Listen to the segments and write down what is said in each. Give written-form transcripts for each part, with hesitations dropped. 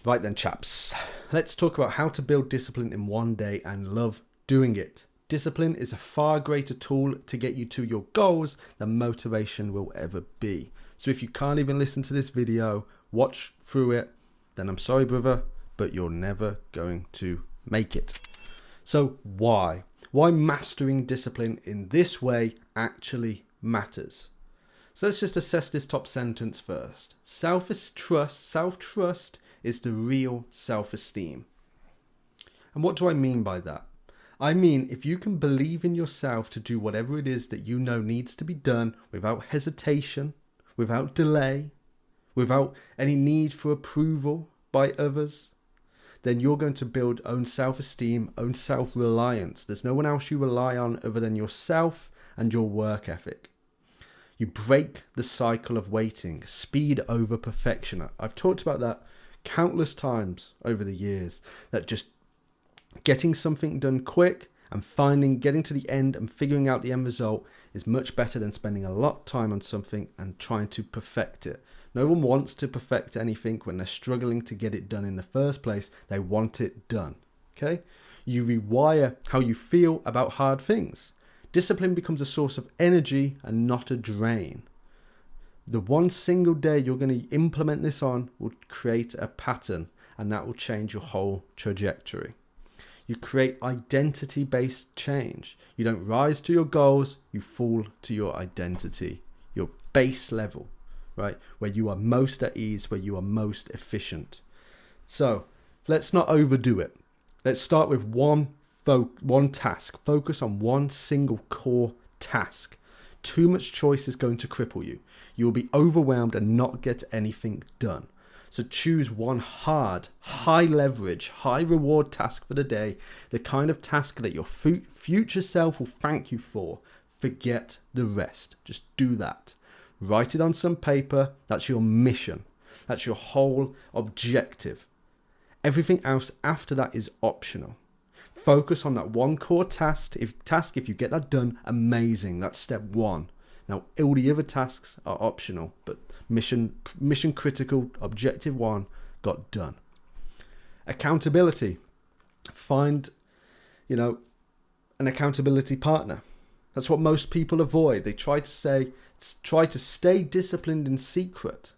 Right then, chaps, let's talk about how to build discipline in one day and love doing it. Discipline is a far greater tool to get you to your goals than motivation will ever be. So if you can't even listen to this video, watch through it, then I'm sorry, brother, but you're never going to make it. So why? Why mastering discipline in this way actually matters? So let's just assess this top sentence first. Self-trust is the real self-esteem. And what do I mean by that? I mean, if you can believe in yourself to do whatever it is that you know needs to be done without hesitation, without delay, without any need for approval by others, then you're going to build own self-esteem, own self-reliance. There's no one else you rely on other than yourself and your work ethic. You break the cycle of waiting, speed over perfection. I've talked about that countless times over the years, that just getting something done quick and getting to the end and figuring out the end result is much better than spending a lot of time on something and trying to perfect it. No one wants to perfect anything when they're struggling to get it done in the first place. They want it done. Okay? You rewire how you feel about hard things. Discipline becomes a source of energy and not a drain. The one single day you're going to implement this on will create a pattern, and that will change your whole trajectory. You create identity-based change. You don't rise to your goals, you fall to your identity, your base level, right? Where you are most at ease, where you are most efficient. So let's not overdo it. Let's start with one task. Focus on one single core task. Too much choice is going to cripple you. You will be overwhelmed and not get anything done. So choose one hard, high leverage, high reward task for the day, the kind of task that your future self will thank you for. Forget the rest. Just do that. Write it on some paper. That's your mission. That's your whole objective. Everything else after that is optional. Focus on that one core task. If you get that done, amazing. That's step one. Now, all the other tasks are optional, but mission critical, objective one got done. Accountability. Find, an accountability partner. That's what most people avoid. They try to stay disciplined in secret.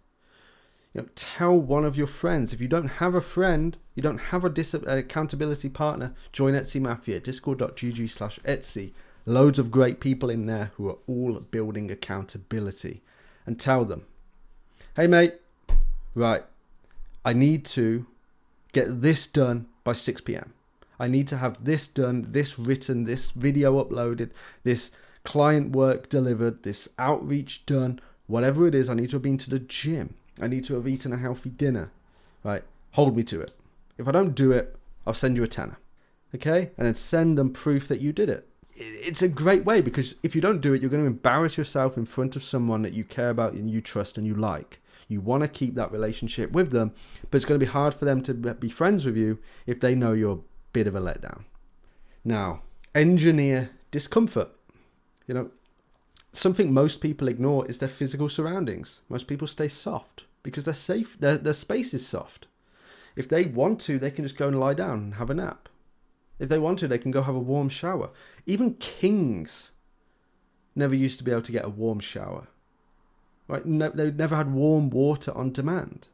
Tell one of your friends. If you don't have a friend, you don't have an accountability partner, join Etsy Mafia, discord.gg/Etsy. Loads of great people in there who are all building accountability. And tell them, hey mate, right, I need to get this done by 6 p.m. I need to have this done, this written, this video uploaded, this client work delivered, this outreach done, whatever it is. I need to have been to the gym. I need to have eaten a healthy dinner, right? Hold me to it. If I don't do it, I'll send you a tenner, okay? And then send them proof that you did it. It's a great way, because if you don't do it, you're going to embarrass yourself in front of someone that you care about and you trust and you like. You want to keep that relationship with them, but it's going to be hard for them to be friends with you if they know you're a bit of a letdown. Now, engineer discomfort. Something most people ignore is their physical surroundings. Most people stay soft because they're safe. Their space is soft. If they want to, they can just go and lie down and have a nap. If they want to, they can go have a warm shower. Even kings never used to be able to get a warm shower. Right? No, they never had warm water on demand.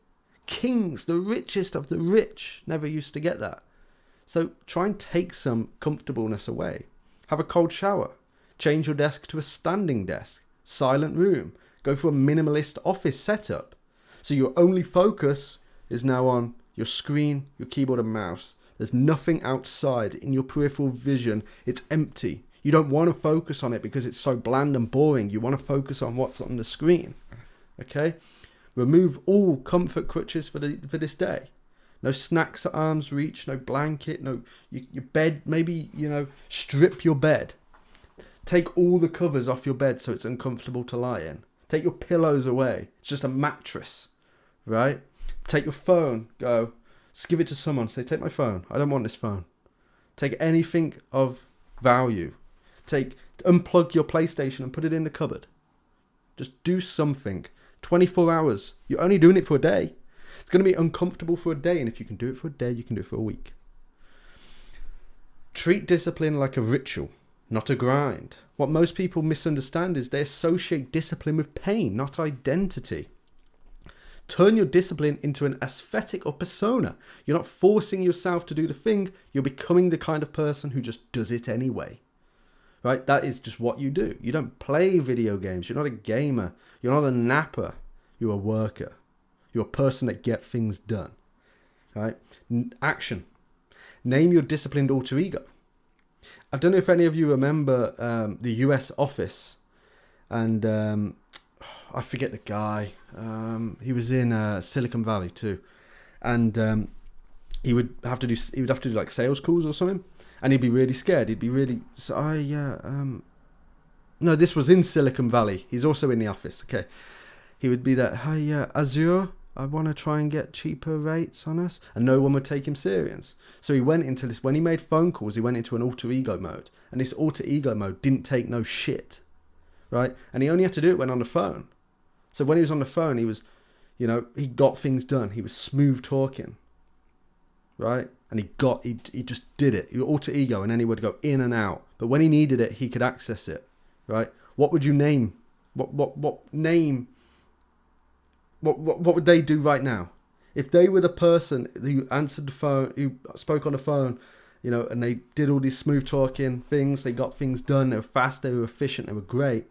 Kings, the richest of the rich, never used to get that. So try and take some comfortableness away. Have a cold shower. Change your desk to a standing desk. Silent room. Go for a minimalist office setup. So your only focus is now on your screen, your keyboard and mouse. There's nothing outside in your peripheral vision. It's empty. You don't want to focus on it because it's so bland and boring. You want to focus on what's on the screen. Okay? Remove all comfort crutches for this day. No snacks at arm's reach, no blanket, no your bed. Maybe, strip your bed. Take all the covers off your bed so it's uncomfortable to lie in. Take your pillows away. It's just a mattress, right? Take your phone, just give it to someone. Say, take my phone. I don't want this phone. Take anything of value. Unplug your PlayStation and put it in the cupboard. Just do something. 24 hours. You're only doing it for a day. going to be uncomfortable for a day, and if you can do it for a day, you can do it for a week. Treat discipline like a ritual, not a grind. What most people misunderstand is they associate discipline with pain, not identity. Turn your discipline into an aesthetic or persona. You're not forcing yourself to do the thing. You're becoming the kind of person who just does it anyway. Right? That is just what you do. You don't play video games. You're not a gamer. You're not a napper. You're a worker. You're a person that gets things done. Right? Action. Name your disciplined alter ego. I don't know if any of you remember the US Office, and I forget the guy. He was in Silicon Valley too, and he would have to do like sales calls or something, and he'd be really scared. He'd be really no, this was in Silicon Valley. He's also in the office. Okay, he would be that, "Hi, Azure, I want to try and get cheaper rates on us," and no one would take him serious. So he went into this, when he made phone calls, he went into an alter ego mode, and this alter ego mode didn't take no shit, right? And he only had to do it when on the phone. So when he was on the phone, he was, he got things done. He was smooth talking, right? And he just did it. He was alter ego, and then he would go in and out. But when he needed it, he could access it, right? What would you name? What would they do right now? If they were the person who answered the phone, who spoke on the phone, and they did all these smooth talking things, they got things done, they were fast, they were efficient, they were great.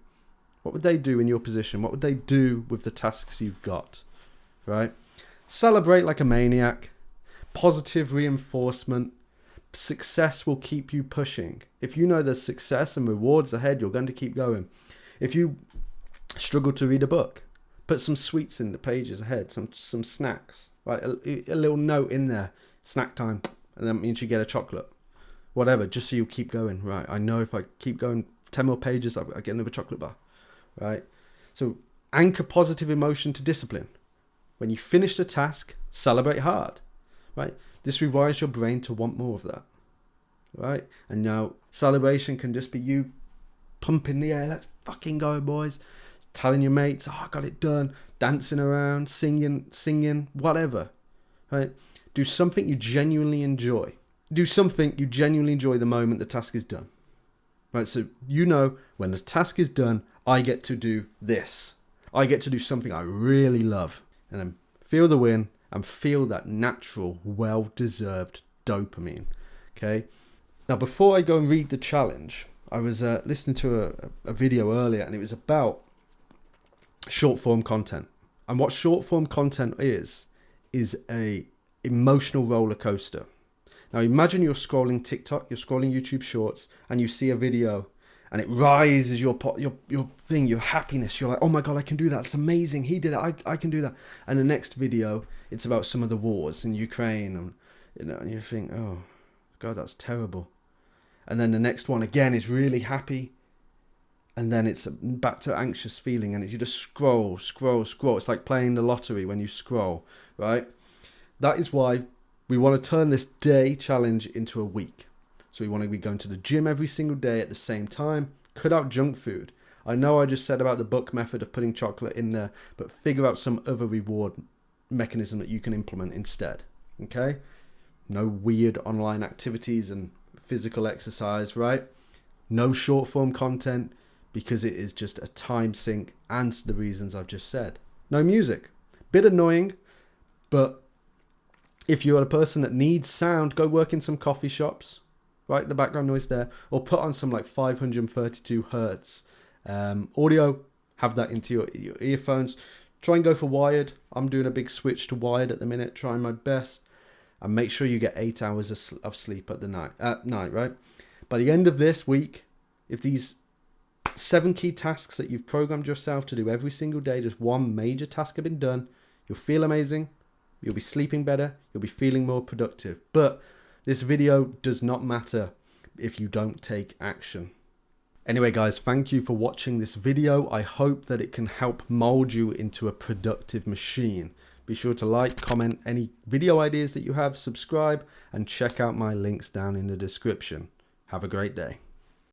What would they do in your position? What would they do with the tasks you've got, right? Celebrate like a maniac. Positive reinforcement. Success will keep you pushing. If you know there's success and rewards ahead, you're going to keep going. If you struggle to read a book, put some sweets in the pages ahead, some snacks, right? A little note in there, snack time, and that means you get a chocolate, whatever, just so you keep going, right? I know if I keep going 10 more pages, I get another chocolate bar, right? So anchor positive emotion to discipline. When you finish the task, celebrate hard, right? This rewires your brain to want more of that, right? And now celebration can just be you pumping the air, let's fucking go, boys. Telling your mates, "Oh, I got it done," dancing around, singing, whatever, right? Do something you genuinely enjoy. Do something you genuinely enjoy the moment the task is done, right? So when the task is done, I get to do this. I get to do something I really love, and then feel the win and feel that natural, well-deserved dopamine, okay? Now, before I go and read the challenge, I was listening to a video earlier, and it was about short form content. And what short form content is a emotional roller coaster. Now imagine you're scrolling TikTok, you're scrolling YouTube Shorts, and you see a video, and it rises your thing, your happiness. You're like, "Oh my god, I can do that! It's amazing! He did it! I can do that!" And the next video, it's about some of the wars in Ukraine, and you think, "Oh god, that's terrible." And then the next one again is really happy. And then it's back to anxious feeling, and you just scroll. It's like playing the lottery when you scroll, right? That is why we want to turn this day challenge into a week. So we want to be going to the gym every single day at the same time. Cut out junk food. I know I just said about the book method of putting chocolate in there, but figure out some other reward mechanism that you can implement instead, okay? No weird online activities and physical exercise, right? No short form content, because it is just a time sink and the reasons I've just said. No music. Bit annoying, but if you're a person that needs sound, go work in some coffee shops, right? The background noise there, or put on some like 532 hertz audio, have that into your earphones. Try and go for wired. I'm doing a big switch to wired at the minute, trying my best. And make sure you get 8 hours of sleep at night, right? By the end of this week, if these 7 key tasks that you've programmed yourself to do every single day, just one major task have been done, you'll feel amazing, you'll be sleeping better, you'll be feeling more productive. But this video does not matter if you don't take action. Anyway guys, thank you for watching this video. I hope that it can help mold you into a productive machine. Be sure to like, comment any video ideas that you have, subscribe, and check out my links down in the description. Have a great day.